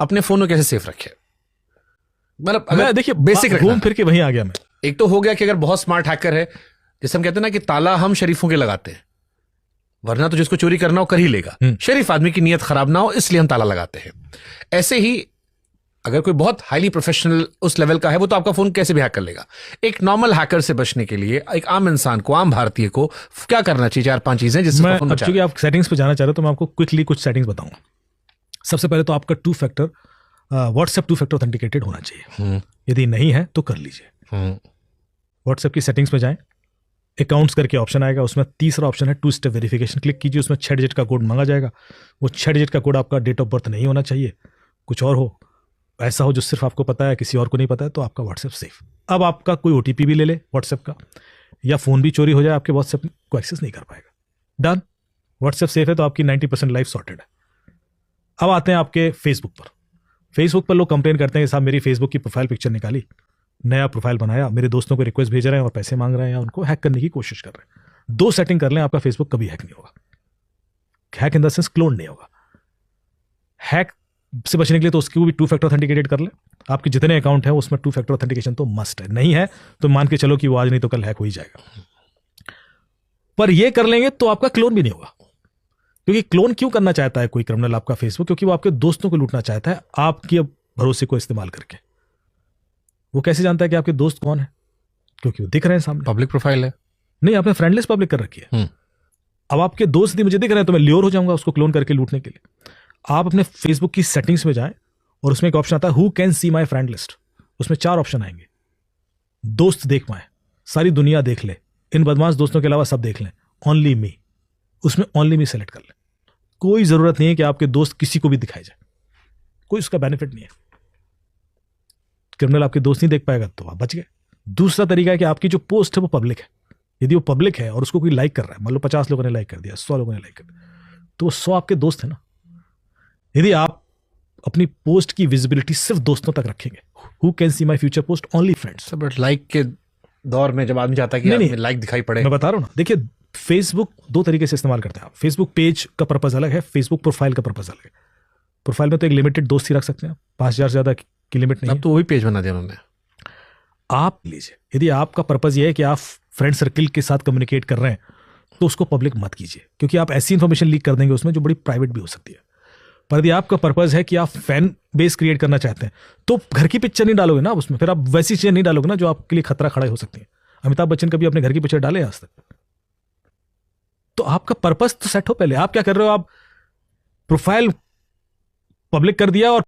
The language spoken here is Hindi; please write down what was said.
अपने फोन में कैसे सेफ रखे? मतलब मैं देखिए बेसिक घूम फिर के वहीं आ गया मैं। एक तो हो गया कि अगर बहुत स्मार्ट हैकर है, जैसे हम कहते हैं ना कि ताला हम शरीफों के लगाते हैं, वरना तो जिसको चोरी करना हो कर ही लेगा, शरीफ आदमी की नीयत खराब ना हो इसलिए हम ताला लगाते हैं। ऐसे ही अगर कोई बहुत हाईली प्रोफेशनल उस लेवल का है, वो तो आपका फोन कैसे भी हैक कर लेगा। एक नॉर्मल हैकर से बचने के लिए एक आम इंसान को, आम भारतीय को क्या करना चाहिए? 4-5 चीजें जिससे फोन बचा। क्योंकि आप सेटिंग्स पे जाना चाह रहे हो तो मैं आपको क्विकली कुछ सेटिंग्स बताऊंगा। सबसे पहले तो आपका व्हाट्सएप 2 फैक्टर ऑथेंटिकेटेड होना चाहिए। यदि नहीं है तो कर लीजिए। व्हाट्सएप की सेटिंग्स में जाएं, अकाउंट्स करके ऑप्शन आएगा, उसमें तीसरा ऑप्शन है 2 स्टेप वेरिफिकेशन, क्लिक कीजिए। उसमें 6 डिजिट का कोड मांगा जाएगा। वो 6 डिजिट का कोड आपका डेट ऑफ बर्थ नहीं होना चाहिए, कुछ और हो, ऐसा हो जो सिर्फ आपको पता है, किसी और को नहीं पता है, तो आपका व्हाट्सएप सेफ। अब आपका कोई ओटीपी भी ले ले व्हाट्सएप का, या फोन भी चोरी हो जाए, आपके व्हाट्सएप को एक्सेस नहीं कर पाएगा। डन, व्हाट्सएप सेफ है तो आपकी 90% लाइफ सॉर्टेड है। अब आते हैं आपके फेसबुक पर। फेसबुक पर लोग कंप्लेन करते हैं कि साहब मेरी फेसबुक की प्रोफाइल पिक्चर निकाली, नया प्रोफाइल बनाया, मेरे दोस्तों को रिक्वेस्ट भेज रहे हैं और पैसे मांग रहे हैं या उनको हैक करने की कोशिश कर रहे हैं। 2 सेटिंग कर लें, आपका फेसबुक कभी हैक नहीं होगा। Hack in the sense clone नहीं होगा। हैक से बचने के लिए तो उसकी भी 2 फैक्टर ऑथेंटिकेटेड कर लें। आपके जितने अकाउंट है उसमें 2 फैक्टर ऑथेंटिकेशन तो मस्ट है। नहीं है तो मान के चलो कि वो आज नहीं तो कल हैक हो ही जाएगा। पर ये कर लेंगे तो आपका क्लोन भी नहीं होगा। क्योंकि क्लोन क्यों करना चाहता है कोई क्रिमिनल आपका फेसबुक? क्योंकि वो आपके दोस्तों को लूटना चाहता है आपके भरोसे को इस्तेमाल करके। वो कैसे जानता है कि आपके दोस्त कौन है? क्योंकि वो दिख रहे हैं सामने, पब्लिक प्रोफाइल है। नहीं, आपने फ्रेंड लिस्ट पब्लिक कर रखी है। अब आपके दोस्त यदि मुझे दिख रहे हैं तो मैं ल्योर हो जाऊंगा उसको क्लोन करके लूटने के लिए। आप अपने फेसबुक की सेटिंग्स में जाएं और उसमें एक ऑप्शन आता है who can see my friend list. उसमें 4 ऑप्शन आएंगे। दोस्त देख पाए, सारी दुनिया देख ले, इन बदमाश दोस्तों के अलावा सब देख लें, ओनली मी। उसमें ओनली मी सेलेक्ट कर लें। कोई जरूरत नहीं है कि आपके दोस्त किसी को भी दिखाई जाए, कोई उसका बेनिफिट नहीं है। क्रिमिनल आपके दोस्त नहीं देख पाएगा तो आप बच गए। दूसरा तरीका है कि आपकी जो पोस्ट है वो पब्लिक है। यदि वो पब्लिक है और उसको कोई लाइक कर रहा है, मान लो 50 लोगों ने लाइक कर दिया, 100 लोगों ने लाइक कर दिया, तो वो 100 आपके दोस्त है ना। यदि आप अपनी पोस्ट की विजिबिलिटी सिर्फ दोस्तों तक रखेंगे, who can see my future post, only friends. But like के दौर में जब आदमी चाहता है कि नहीं, लाइक दिखाई पड़े, मैं बता रहा हूं ना। देखिए, फेसबुक 2 तरीके से इस्तेमाल करते हैं आप। फेसबुक पेज का पर्पज अलग है, फेसबुक प्रोफाइल का पर्पज अलग है। प्रोफाइल में तो एक लिमिटेड दोस्त ही रख सकते हैं, 5000 से ज्यादा की लिमिट नहीं। अब तो वही पेज बना दिया उन्होंने। आप लीजिए, यदि आपका पर्पज ये है कि आप फ्रेंड सर्किल के साथ कम्युनिकेट कर रहे हैं तो उसको पब्लिक मत कीजिए, क्योंकि आप ऐसी इंफॉर्मेशन लीक कर देंगे उसमें जो बड़ी प्राइवेट भी हो सकती है। पर यदि आपका पर्पज है कि आप फैन बेस क्रिएट करना चाहते हैं तो घर की पिक्चर नहीं डालोगे ना आप उसमें, फिर आप वैसी चीजें नहीं डालोगे ना जो आपके लिए खतरा खड़ा हो सकती है। अमिताभ बच्चन कभी अपने घर की पिक्चर डाले आज तक? तो आपका पर्पस तो सेट हो पहले। आप क्या कर रहे हो? आप प्रोफाइल पब्लिक कर दिया और